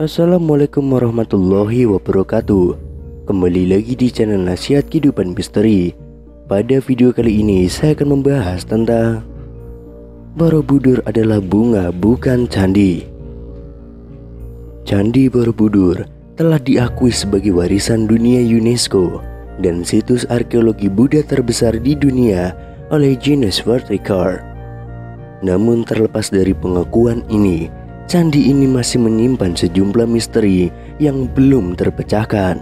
Assalamualaikum warahmatullahi wabarakatuh. Kembali lagi di channel Nasihat Kehidupan Misteri. Pada video kali ini saya akan membahas tentang Borobudur adalah bunga bukan candi. Candi Borobudur telah diakui sebagai warisan dunia UNESCO dan situs arkeologi Buddha terbesar di dunia oleh Guinness World Record. Namun terlepas dari pengakuan ini, candi ini masih menyimpan sejumlah misteri yang belum terpecahkan.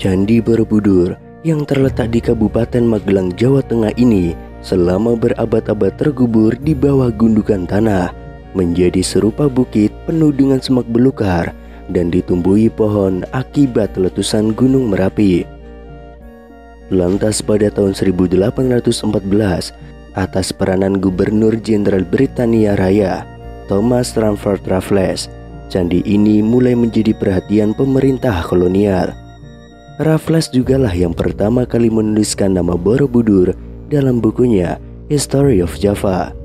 Candi Borobudur yang terletak di Kabupaten Magelang, Jawa Tengah ini selama berabad-abad terkubur di bawah gundukan tanah, menjadi serupa bukit penuh dengan semak belukar dan ditumbuhi pohon akibat letusan Gunung Merapi. Lantas pada tahun 1814, atas peranan Gubernur Jenderal Britania Raya Thomas Stamford Raffles, candi ini mulai menjadi perhatian pemerintah kolonial. Raffles jugalah yang pertama kali menuliskan nama Borobudur dalam bukunya History of Java.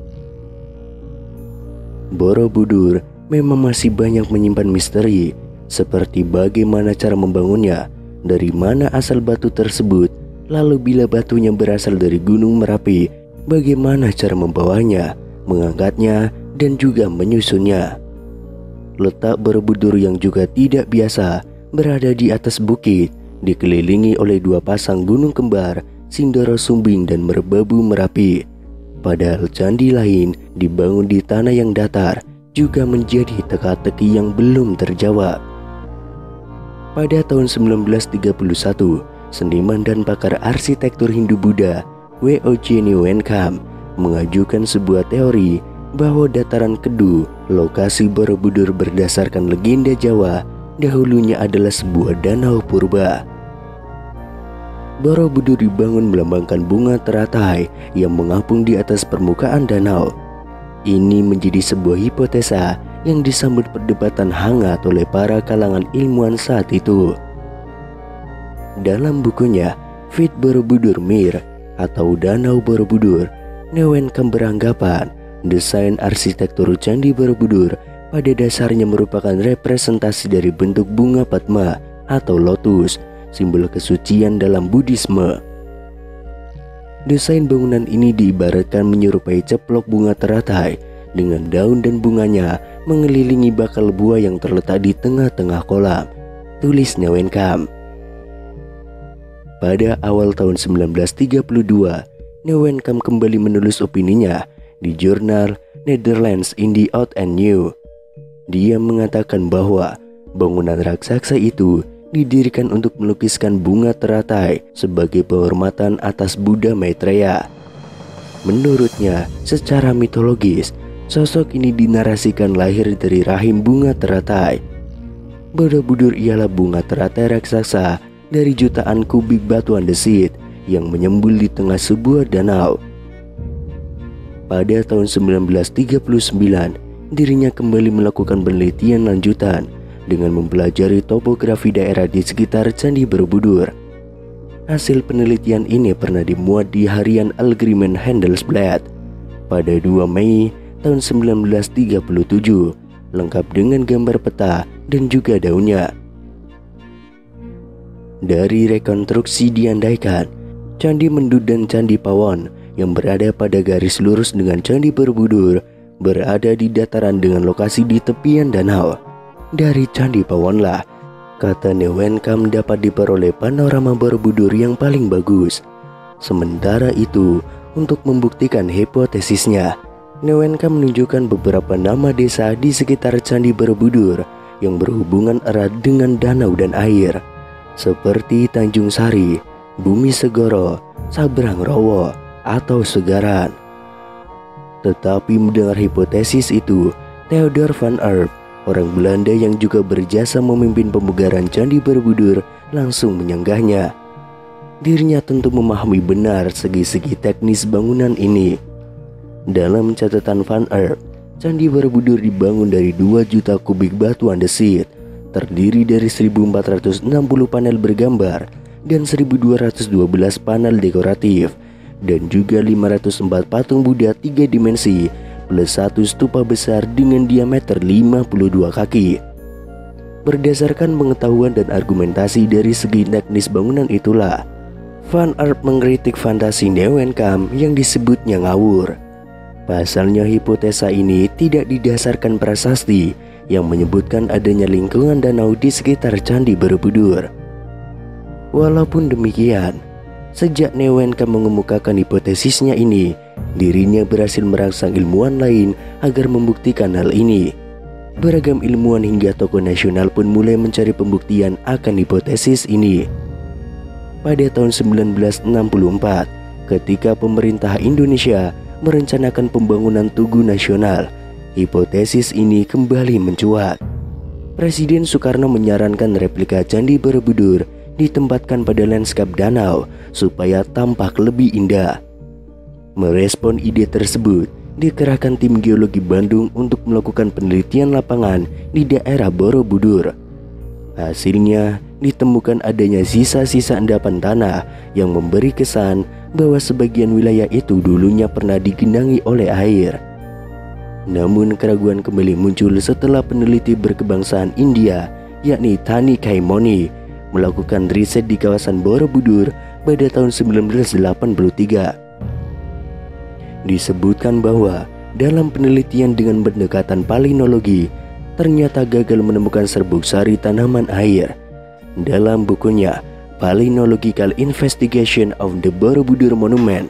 Borobudur memang masih banyak menyimpan misteri, seperti bagaimana cara membangunnya, dari mana asal batu tersebut, lalu bila batunya berasal dari Gunung Merapi, bagaimana cara membawanya, mengangkatnya, dan juga menyusunnya. Letak Borobudur yang juga tidak biasa berada di atas bukit, dikelilingi oleh dua pasang gunung kembar, Sindoro Sumbing dan Merbabu Merapi. Padahal candi lain dibangun di tanah yang datar juga menjadi teka-teki yang belum terjawab. Pada tahun 1931, seniman dan pakar arsitektur Hindu-Buddha W.O.J. Newenkam mengajukan sebuah teori bahwa dataran Kedu, lokasi Borobudur berdasarkan legenda Jawa, dahulunya adalah sebuah danau purba. Borobudur dibangun melambangkan bunga teratai yang mengapung di atas permukaan danau. Ini menjadi sebuah hipotesa yang disambut perdebatan hangat oleh para kalangan ilmuwan saat itu. Dalam bukunya Fit Borobudur Mir atau Danau Borobudur, Newenkam beranggapan desain arsitektur Candi Borobudur pada dasarnya merupakan representasi dari bentuk bunga Padma atau lotus, simbol kesucian dalam Buddhisme. Desain bangunan ini diibaratkan menyerupai ceplok bunga teratai dengan daun dan bunganya mengelilingi bakal buah yang terletak di tengah-tengah kolam, tulis Newenkam. Pada awal tahun 1932, Newenkam kembali menulis opininya di jurnal Netherlands in the Oud and New. Dia mengatakan bahwa bangunan raksasa itu didirikan untuk melukiskan bunga teratai sebagai penghormatan atas Buddha Maitreya. Menurutnya, secara mitologis, sosok ini dinarasikan lahir dari rahim bunga teratai. Borobudur ialah bunga teratai raksasa dari jutaan kubik batu andesit yang menyembul di tengah sebuah danau. Pada tahun 1939, dirinya kembali melakukan penelitian lanjutan dengan mempelajari topografi daerah di sekitar Candi Borobudur. Hasil penelitian ini pernah dimuat di harian Algemeen Handelsblad pada 2 Mei tahun 1937, lengkap dengan gambar peta dan juga daunnya. Dari rekonstruksi diandaikan, Candi Mendut dan Candi Pawon yang berada pada garis lurus dengan Candi Borobudur berada di dataran dengan lokasi di tepian danau. Dari Candi Pawonlah, kata Newenkam, dapat diperoleh panorama Borobudur yang paling bagus. Sementara itu, untuk membuktikan hipotesisnya, Newenkam menunjukkan beberapa nama desa di sekitar Candi Borobudur yang berhubungan erat dengan danau dan air, seperti Tanjung Sari, Bumi Segoro, Sabrang Rowo, atau Segaran. Tetapi mendengar hipotesis itu, Theodor van Erp, orang Belanda yang juga berjasa memimpin pemugaran Candi Borobudur, langsung menyanggahnya. Dirinya tentu memahami benar segi-segi teknis bangunan ini. Dalam catatan van Erp, Candi Borobudur dibangun dari 2 juta kubik batu andesit, terdiri dari 1460 panel bergambar dan 1212 panel dekoratif, dan juga 504 patung Buddha 3 dimensi plus 1 stupa besar dengan diameter 52 kaki. Berdasarkan pengetahuan dan argumentasi dari segi teknis bangunan itulah, Van Earp mengkritik fantasi Neuwenkamp yang disebutnya ngawur. Pasalnya hipotesa ini tidak didasarkan prasasti yang menyebutkan adanya lingkungan danau di sekitar Candi Borobudur. Walaupun demikian, sejak Neuwenkamp mengemukakan hipotesisnya ini, dirinya berhasil merangsang ilmuwan lain agar membuktikan hal ini. Beragam ilmuwan hingga tokoh nasional pun mulai mencari pembuktian akan hipotesis ini. Pada tahun 1964, ketika pemerintah Indonesia merencanakan pembangunan Tugu Nasional, hipotesis ini kembali mencuat. Presiden Soekarno menyarankan replika Candi Borobudur ditempatkan pada lanskap danau supaya tampak lebih indah. Merespon ide tersebut, dikerahkan tim geologi Bandung untuk melakukan penelitian lapangan di daerah Borobudur. Hasilnya, ditemukan adanya sisa-sisa endapan tanah yang memberi kesan bahwa sebagian wilayah itu dulunya pernah digenangi oleh air. Namun keraguan kembali muncul setelah peneliti berkebangsaan India, yakni Thani Kaimoni, melakukan riset di kawasan Borobudur pada tahun 1983. Disebutkan bahwa dalam penelitian dengan pendekatan palinologi, ternyata gagal menemukan serbuk sari tanaman air. Dalam bukunya Palynological Investigation of the Borobudur Monument,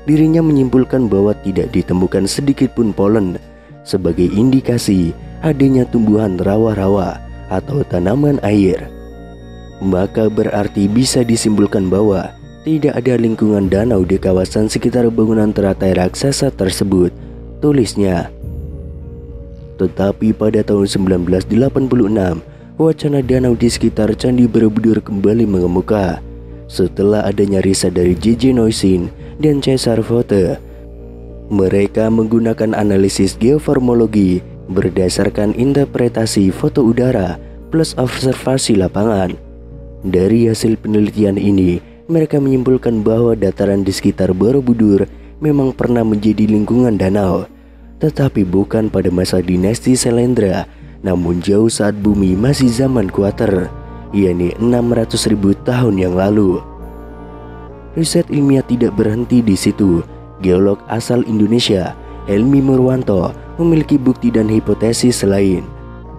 dirinya menyimpulkan bahwa tidak ditemukan sedikit pun polen sebagai indikasi adanya tumbuhan rawa-rawa atau tanaman air. Maka berarti bisa disimpulkan bahwa tidak ada lingkungan danau di kawasan sekitar bangunan teratai raksasa tersebut, tulisnya. Tetapi pada tahun 1986, wacana danau di sekitar Candi Borobudur kembali mengemuka setelah adanya riset dari J.J. Noysin dan Cesar Vote. Mereka menggunakan analisis geoformologi berdasarkan interpretasi foto udara plus observasi lapangan. Dari hasil penelitian ini, mereka menyimpulkan bahwa dataran di sekitar Borobudur memang pernah menjadi lingkungan danau, tetapi bukan pada masa dinasti Selendra, namun jauh saat bumi masih zaman kuater, yakni 600.000 tahun yang lalu. Riset ilmiah tidak berhenti di situ. Geolog asal Indonesia, Helmi Murwanto, memiliki bukti dan hipotesis lain.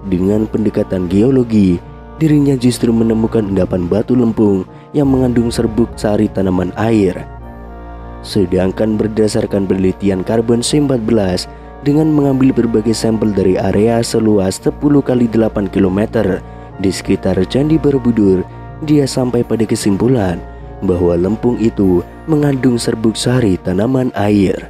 Dengan pendekatan geologi, dirinya justru menemukan endapan batu lempung yang mengandung serbuk sari tanaman air. Sedangkan berdasarkan penelitian karbon-14 dengan mengambil berbagai sampel dari area seluas 10 x 8 km di sekitar Candi Borobudur, dia sampai pada kesimpulan bahwa lempung itu mengandung serbuk sari tanaman air.